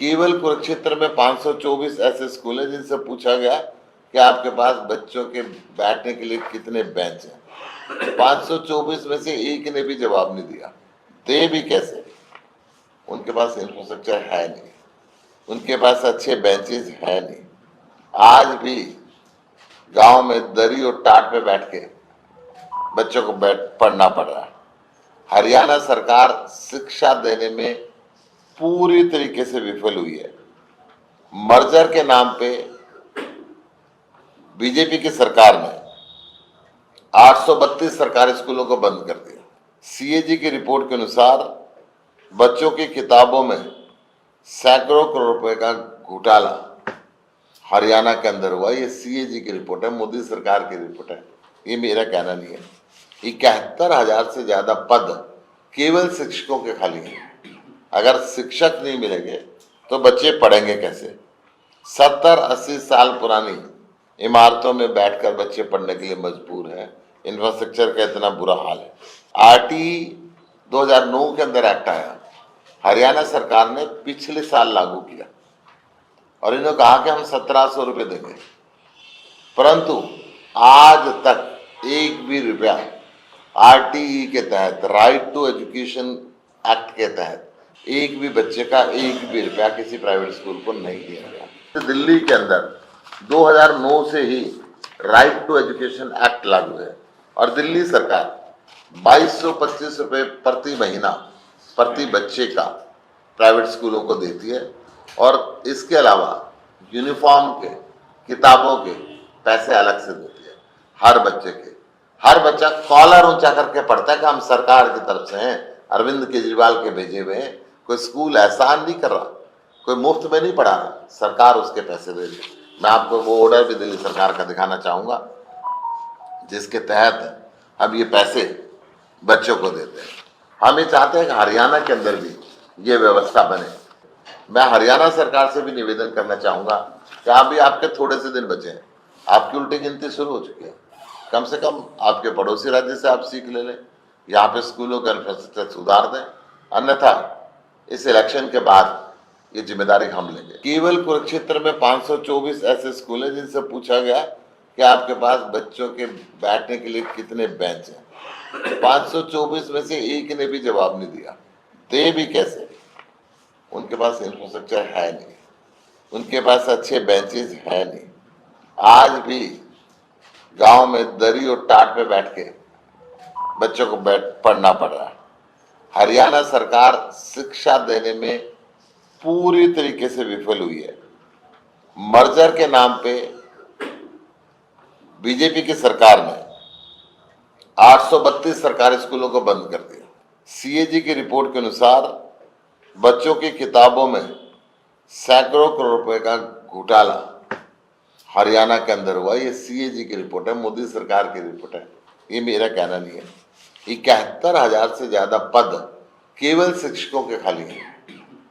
केवल कुरुक्षेत्र में 524 ऐसे स्कूल हैं जिनसे पूछा गया कि आपके पास बच्चों के बैठने के लिए कितने बेंच हैं। 524 में से एक ने भी जवाब नहीं दिया। दे भी कैसे? उनके पास इंफ्रास्ट्रक्चर है नहीं, उनके पास अच्छे बेंचेस है नहीं। आज भी गांव में दरी और टाट पे बैठ के बच्चों को पढ़ना पड़ रहा है। हरियाणा सरकार शिक्षा देने में पूरी तरीके से विफल हुई है। मर्जर के नाम पे बीजेपी की सरकार ने 832 सरकारी स्कूलों को बंद कर दिया। सीएजी की रिपोर्ट के अनुसार बच्चों की किताबों में सैकड़ों करोड़ रुपए का घोटाला हरियाणा के अंदर हुआ। ये सीएजी की रिपोर्ट है, मोदी सरकार की रिपोर्ट है, ये मेरा कहना नहीं है। 71,000 से ज्यादा पद केवल शिक्षकों के खाली हैं। अगर शिक्षक नहीं मिलेंगे तो बच्चे पढ़ेंगे कैसे? 70-80 साल पुरानी इमारतों में बैठकर बच्चे पढ़ने के लिए मजबूर हैं। इंफ्रास्ट्रक्चर का इतना बुरा हाल है। आरटी 2009 के अंदर एक्ट आया, हरियाणा सरकार ने पिछले साल लागू किया और इन्होंने कहा कि हम 1700 रुपये देंगे, परंतु आज तक एक भी रुपया आरटीई के तहत, राइट टू एजुकेशन एक्ट के तहत, एक भी बच्चे का एक भी रुपया किसी प्राइवेट स्कूल को नहीं दिया गया। तो दिल्ली के अंदर 2009 से ही राइट टू एजुकेशन एक्ट लागू है और दिल्ली सरकार 2225 रुपये प्रति महीना प्रति बच्चे का प्राइवेट स्कूलों को देती है और इसके अलावा यूनिफॉर्म के, किताबों के पैसे अलग से देती है हर बच्चे के। हर बच्चा कॉलर ऊंचा करके पढ़ता है कि हम सरकार की तरफ से हैं, अरविंद केजरीवाल के भेजे हुए हैं। कोई स्कूल एहसान नहीं कर रहा, कोई मुफ्त में नहीं पढ़ा रहा, सरकार उसके पैसे दे रही। मैं आपको वो ऑर्डर भी दिल्ली सरकार का दिखाना चाहूंगा जिसके तहत अब ये पैसे बच्चों को देते हैं। हम ये चाहते हैं कि हरियाणा के अंदर भी ये व्यवस्था बने। मैं हरियाणा सरकार से भी निवेदन करना चाहूंगा कि अभी आपके थोड़े से दिन बचे हैं, आपकी उल्टी गिनती शुरू हो चुकी है। कम से कम आपके पड़ोसी राज्य से आप सीख ले लें, यहाँ पे स्कूलों का इंफ्रास्ट्रक्चर सुधार दें, अन्यथा इस इलेक्शन के बाद ये जिम्मेदारी हम लेंगे। केवल कुरुक्षेत्र में 524 ऐसे स्कूल हैं जिनसे पूछा गया कि आपके पास बच्चों के बैठने के लिए कितने बेंच हैं। 524 में से एक ने भी जवाब नहीं दिया। दे भी कैसे? उनके पास इंफ्रास्ट्रक्चर है नहीं, उनके पास अच्छे बेंचेस है नहीं। आज भी गांव में दरी और टाट पे बैठ के बच्चों को पढ़ना पड़ रहा है। हरियाणा सरकार शिक्षा देने में पूरी तरीके से विफल हुई है। मर्जर के नाम पे बीजेपी की सरकार ने 832 सरकारी स्कूलों को बंद कर दिया। सीएजी की रिपोर्ट के अनुसार बच्चों की किताबों में सैकड़ों करोड़ रुपए का घोटाला हरियाणा के अंदर हुआ। ये सीएजी की रिपोर्ट है, मोदी सरकार की रिपोर्ट है, ये मेरा कहना नहीं है। 71,000 से ज्यादा पद केवल शिक्षकों के खाली हैं।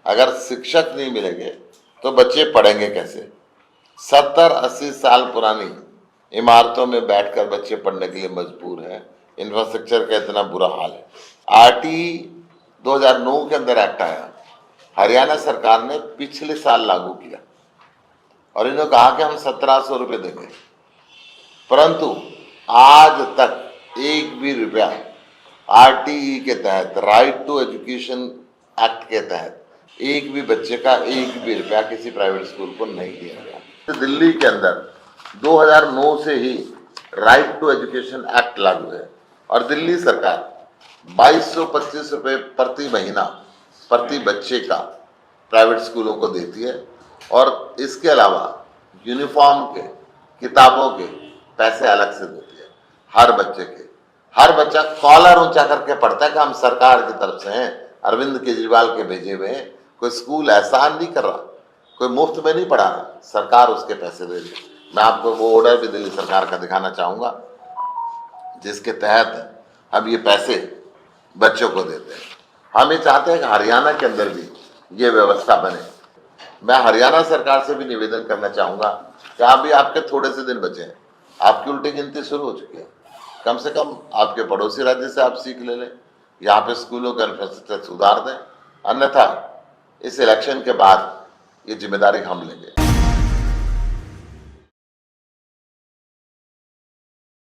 अगर शिक्षक नहीं मिलेंगे तो बच्चे पढ़ेंगे कैसे? 70-80 साल पुरानी इमारतों में बैठकर बच्चे पढ़ने के लिए मजबूर हैं। इंफ्रास्ट्रक्चर का इतना बुरा हाल है। आरटी 2009 के अंदर एक्ट आया, हरियाणा सरकार ने पिछले साल लागू किया और इन्होंने कहा कि हम 1700 रुपये देंगे, परंतु आज तक एक भी रुपया आरटीई के तहत, राइट टू एजुकेशन एक्ट के तहत, एक भी बच्चे का एक भी रुपया किसी प्राइवेट स्कूल को नहीं दिया गया। तो दिल्ली के अंदर 2009 से ही राइट टू एजुकेशन एक्ट लागू है और दिल्ली सरकार 2225 रुपये प्रति महीना प्रति बच्चे का प्राइवेट स्कूलों को देती है और इसके अलावा यूनिफॉर्म के, किताबों के पैसे अलग से देती है हर बच्चे के। हर बच्चा कॉलर ऊंचा करके पढ़ता है कि हम सरकार की तरफ से हैं, अरविंद केजरीवाल के भेजे हुए हैं। कोई स्कूल एहसान नहीं कर रहा, कोई मुफ्त में नहीं पढ़ा रहा, सरकार उसके पैसे दे रही है। मैं आपको वो ऑर्डर भी दिल्ली सरकार का दिखाना चाहूंगा जिसके तहत अब ये पैसे बच्चों को देते हैं। हम ये चाहते हैं कि हरियाणा के अंदर भी ये व्यवस्था बने। मैं हरियाणा सरकार से भी निवेदन करना चाहूंगा कि अभी आपके थोड़े से दिन बचे हैं, आपकी उल्टी गिनती शुरू हो चुकी है। कम से कम आपके पड़ोसी राज्य से आप सीख ले लें, यहाँ पे स्कूलों का इंफ्रास्ट्रक्चर सुधार दें, अन्यथा इस इलेक्शन के बाद ये जिम्मेदारी हम लेंगे।